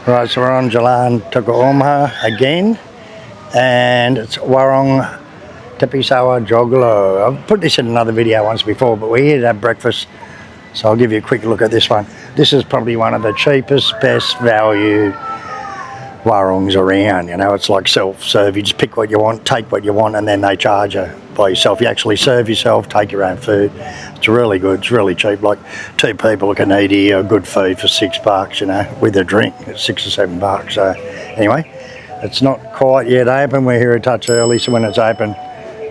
Right, so we're on Jalan Teuku Umar again, and it's Warung Joglo. I've put this in another video once before, but we're here to have breakfast, so I'll give you a quick look at this one. This is probably one of the cheapest, best value warungs around. You know, it's like self-serve. You just pick what you want, take what you want, and then they charge you by yourself. You actually serve yourself, take your own food. It's really good, it's really cheap. Like 2 people can eat here good food for $6, you know, with a drink. It's $6 or $7. So anyway, it's not quite yet open. We're here a touch early, so when it's open,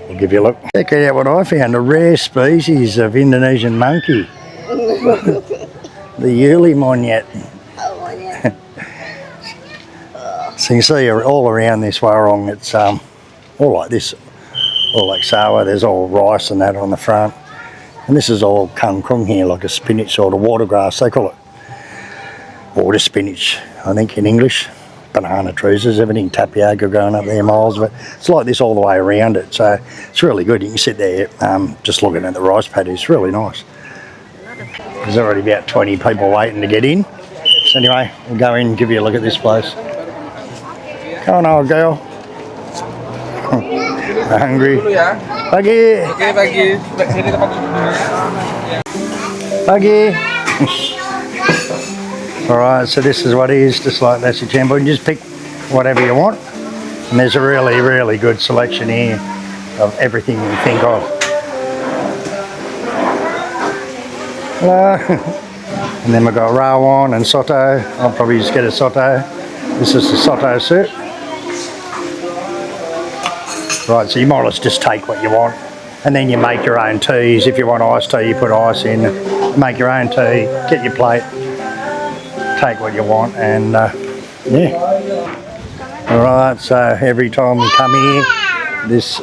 we'll give you a look. Check out what I found, a rare species of Indonesian monkey. The Yuli monyet. So you can see all around this warung, it's all like this, all like sawah. There's all rice and that on the front. And this is all kangkung here, like a spinach sort of water grass, they call it. Water spinach, I think in English. Banana trees, there's everything tapioca growing up there, miles of it. It's like this all the way around it, so it's really good. You can sit there just looking at the rice paddy. It's really nice. There's already about 20 people waiting to get in. So anyway, we'll go in and give you a look at this place. Come on, old girl. We're hungry. Pagi. Oke, pagi. Sini tempat duduk. Pagi. Alright, so this is what it is, just like nasi campur. You just pick whatever you want. And there's a really, really good selection here of everything you think of. Hello. And then we've got rawon and soto. I'll probably just get a soto. This is the soto soup. Right, so you more or less just take what you want, and then you make your own teas. If you want iced tea, you put ice in, make your own tea, get your plate, take what you want, and yeah. Alright, so every time we come here, this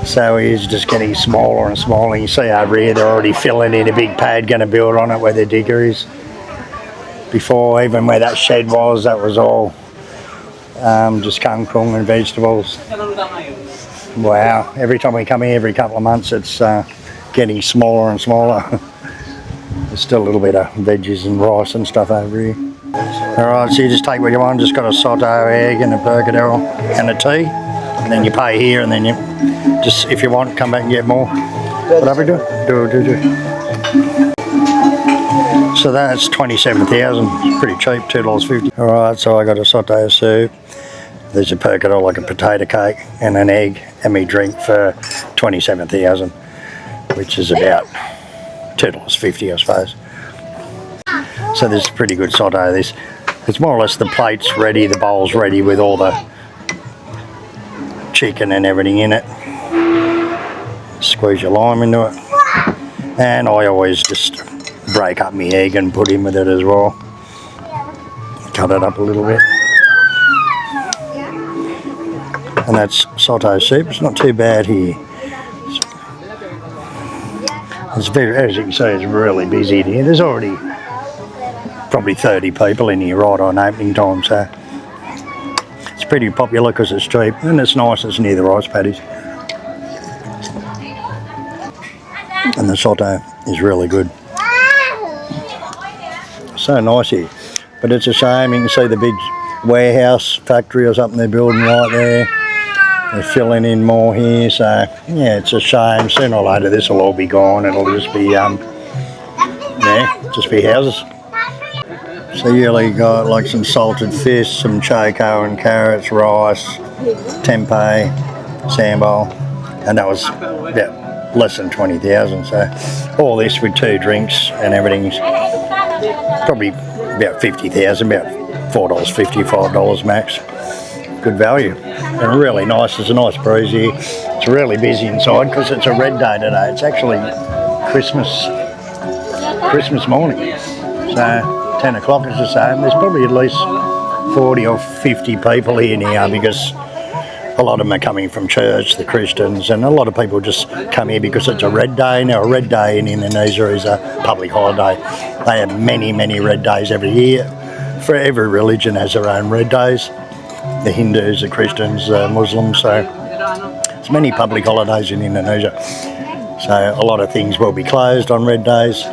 sawah is just getting smaller and smaller. You see over here, they're already filling in a big pad, going to build on it where the digger is. Before, even where that shed was, that was all just kangkung and vegetables. Wow, every time we come here, every couple of months, it's getting smaller and smaller. There's still a little bit of veggies and rice and stuff over here. Alright, so you just take what you want. Just got a soto, egg and a percadel and a tea, and then you pay here, and then you just, if you want, come back and get more. Whatever you do. So that's 27,000. It's pretty cheap, $2.50. Alright, so I got a soto soup. There's a percadel, like a potato cake, and an egg, and me drink for 27,000, which is about $2.50, I suppose. So this is pretty good soto. This, it's more or less the plates ready, the bowl's ready with all the chicken and everything in it. Squeeze your lime into it, and I always just break up my egg and put in with it as well. Cut it up a little bit. And that's soto soup. It's not too bad here. It's very, as you can see, it's really busy in here. There's already probably 30 people in here right on opening time, so it's pretty popular because it's cheap and it's nice. It's near the rice paddies. And the soto is really good. So nice here. But it's a shame, you can see the big warehouse factory or something they're building right there. They're filling in more here, so yeah, it's a shame. Sooner or later this will all be gone. It'll just be just be houses. So you really got like some salted fish, some choco and carrots, rice, tempeh, sambal, and that was about less than 20,000. So all this with 2 drinks and everything's probably about 50,000, about $4.50, $5 max. Good value and really nice. There's a nice breeze here. It's really busy inside because it's a red day today. It's actually Christmas morning, so 10 o'clock is the same. There's probably at least 40 or 50 people here now because a lot of them are coming from church, the Christians, and a lot of people just come here because it's a red day. Now, a red day in Indonesia is a public holiday. They have many, many red days every year. For every religion has their own red days. The Hindus, the Christians, the Muslims, so there's many public holidays in Indonesia. So a lot of things will be closed on red days,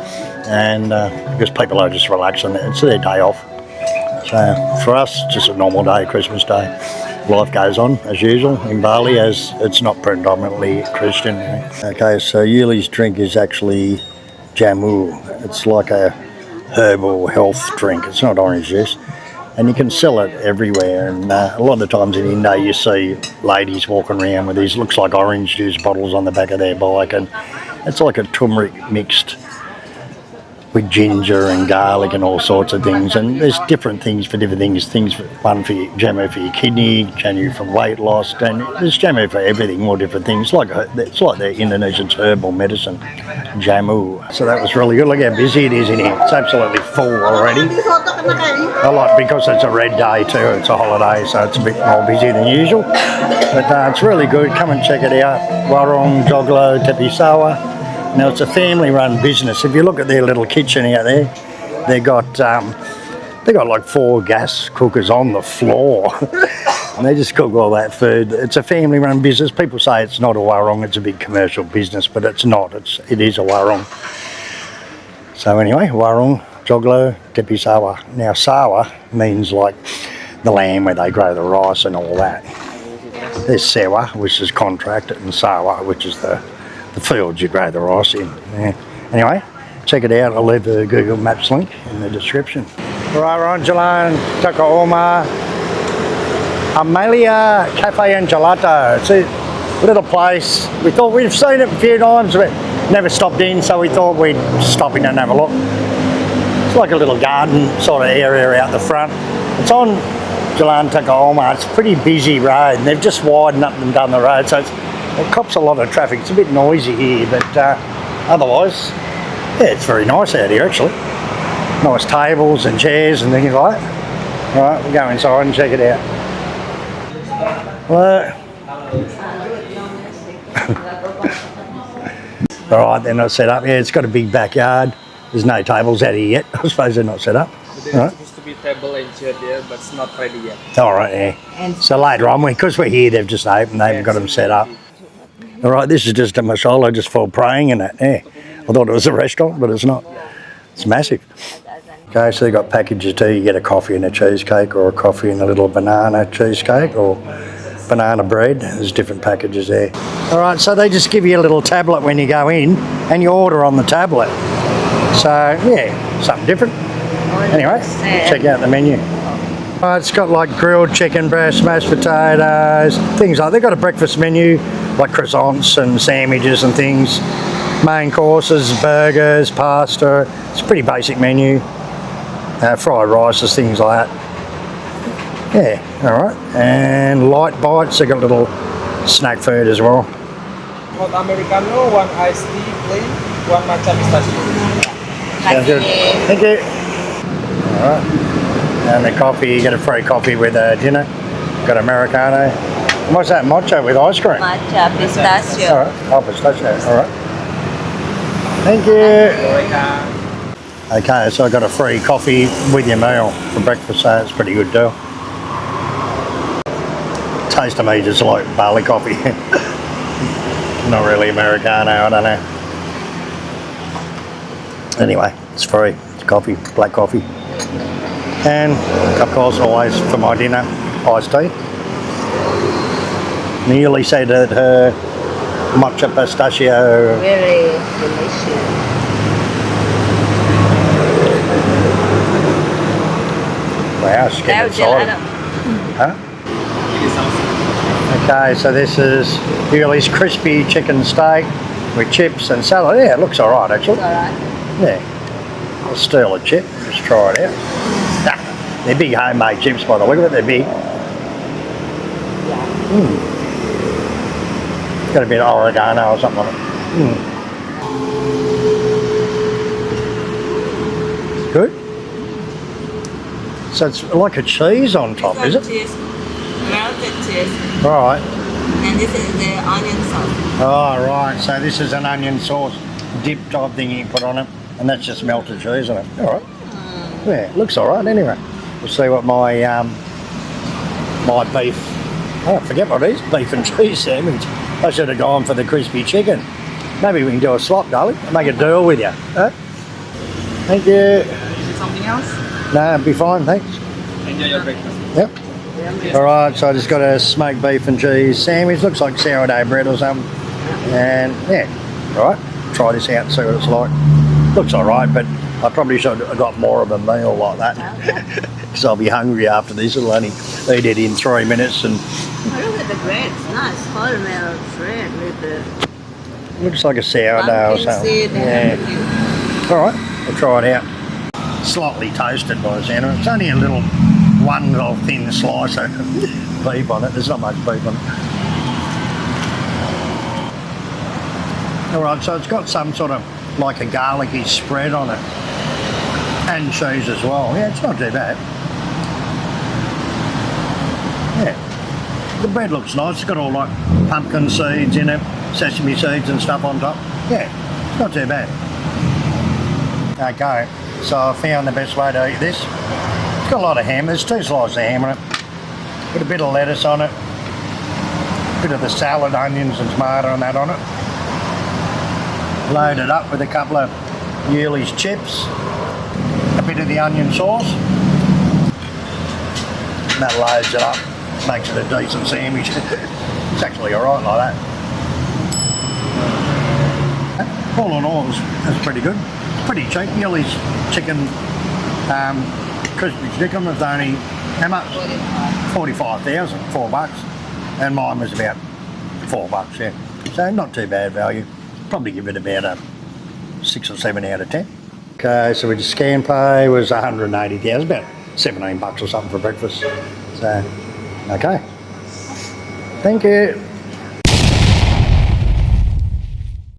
and because people are just relaxing, it's their day off. So for us, just a normal day, Christmas Day. Life goes on as usual in Bali, as it's not predominantly Christian. Okay, so Yuli's drink is actually jamu. It's like a herbal health drink. It's not orange juice. And you can sell it everywhere. And a lot of the times in India you see ladies walking around with these, looks like orange juice bottles on the back of their bike. And it's like a turmeric mixed with ginger and garlic and all sorts of things, and there's different things for different things. One for jamu for your kidney, jamu for weight loss, and there's jamu for everything, more different things. It's like the Indonesian herbal medicine, jamu. So that was really good. Look how busy it is in here. It's absolutely full already. A lot because it's a red day too. It's a holiday, so it's a bit more busy than usual. But it's really good. Come and check it out. Warung Joglo tepi sawah. Now it's a family-run business. If you look at their little kitchen out there, they got like 4 gas cookers on the floor, and they just cook all that food. It's a family-run business. People say it's not a warung; it's a big commercial business, but it's not. It is a warung. So anyway, Warung Joglo tepi sawah. Now sawah means like the land where they grow the rice and all that. There's sawah, which is contracted, and sawah, which is the fields you grow the rice in. Yeah. Anyway, check it out. I'll leave the Google Maps link in the description. Right, we're on Jalan Teuku Umar, Omaila Cafe and Gelato. It's a little place. We thought we've seen it a few times, but never stopped in, so we thought we'd stop in and have a look. It's like a little garden sort of area out the front. It's on Jalan Teuku Umar. It's a pretty busy road, and they've just widened up and done the road, so it cops a lot of traffic. It's a bit noisy here, but otherwise, yeah, it's very nice out here actually. Nice tables and chairs and things like that. All right, we'll go inside and check it out. Well, all right, they're not set up. Yeah, it's got a big backyard. There's no tables out here yet. I suppose they're not set up. There's supposed to be table and chair there, but it's not ready yet. All right, yeah. So later on, because we're here, they've just opened. They haven't got them set up. All right, this is just a masala just for praying and that. Yeah, I thought it was a restaurant, but it's not. It's massive. Okay, so they've got packages too. You get a coffee and a cheesecake, or a coffee and a little banana cheesecake, or banana bread. There's different packages there. All right, so they just give you a little tablet when you go in, and you order on the tablet. So yeah, something different. Anyway, check out the menu. It's got like grilled chicken breast, mashed potatoes, things like. They've got a breakfast menu, like croissants and sandwiches and things. Main courses, burgers, pasta. It's a pretty basic menu. Fried rices, things like that. Yeah, all right. And light bites. They've got little snack food as well. One Americano, one iced tea plain, one matcha pistachio. Sounds good. Thank you. All right. And the coffee, you get a free coffee with dinner. Got Americano. And what's that, matcha with ice cream? Matcha pistachio. All right, oh, pistachio, all right. Thank you. Okay, so I got a free coffee with your meal for breakfast, so it's a pretty good deal. Taste to me just like Bali coffee. Not really Americano, I don't know. Anyway, it's free. It's coffee, black coffee. And of course, always for my dinner, iced tea. Nearly said that her matcha pistachio. Very delicious. Wow, she's getting excited. Huh? Okay, so this is Yuli's crispy chicken steak with chips and salad. Yeah, it looks alright actually. It's alright. Yeah. I'll steal a chip, just try it out. They're big homemade chips by the look of it, they're big. Got a bit of oregano or something on it. Good. So it's like a cheese on top, is it? Cheese, melted cheese. Right. And this is the onion sauce. Oh, right. So this is an onion sauce dip type thing you put on it, and that's just melted cheese on it. All right. Yeah, looks all right anyway. We'll see what my beef, I forget what it is, beef and cheese sandwich. I should have gone for the crispy chicken. Maybe we can do a swap, darling. I'll make a deal with you. Huh? Thank you. Something else? No, it'll be fine, thanks. Enjoy your breakfast. Yep. Alright, so I just got a smoked beef and cheese sandwich. Looks like sourdough bread or something. And yeah, alright. Try this out and see what it's like. Looks alright, but I probably should have got more of a meal like that. Because I'll be hungry after this. It'll only eat it in 3 minutes. And Oh, look at the bread. It's nice. Wholemeal bread with the looks like a sourdough or pumpkin something. seed and Yeah. everything. Alright, I'll try it out. Slightly toasted by the sound of it. It's only a little one little thin slice of beef on it. There's not much beef on it. Alright, so it's got some sort of like a garlicky spread on it. And cheese as well. Yeah, it's not too bad. Yeah. The bread looks nice. It's got all like pumpkin seeds in it, sesame seeds and stuff on top. Yeah, it's not too bad. Okay, so I found the best way to eat this. It's got a lot of ham. There's 2 slices of ham on it. Put a bit of lettuce on it. A bit of the salad, onions and tomato and that on it. Load it up with a couple of Yuli's chips. A bit of the onion sauce. And that loads it up. Makes it a decent sandwich. It's actually alright like that. All in all, it's pretty good. It's pretty cheap. Yuli's chicken, crispy chicken was only, how much? 45,000, $4. And mine was about $4, yeah. So not too bad value. Probably give it about a 6 or 7 out of 10. Okay, so we just scan pay was 180,000, about $17 or something for breakfast. So, okay. Thank you.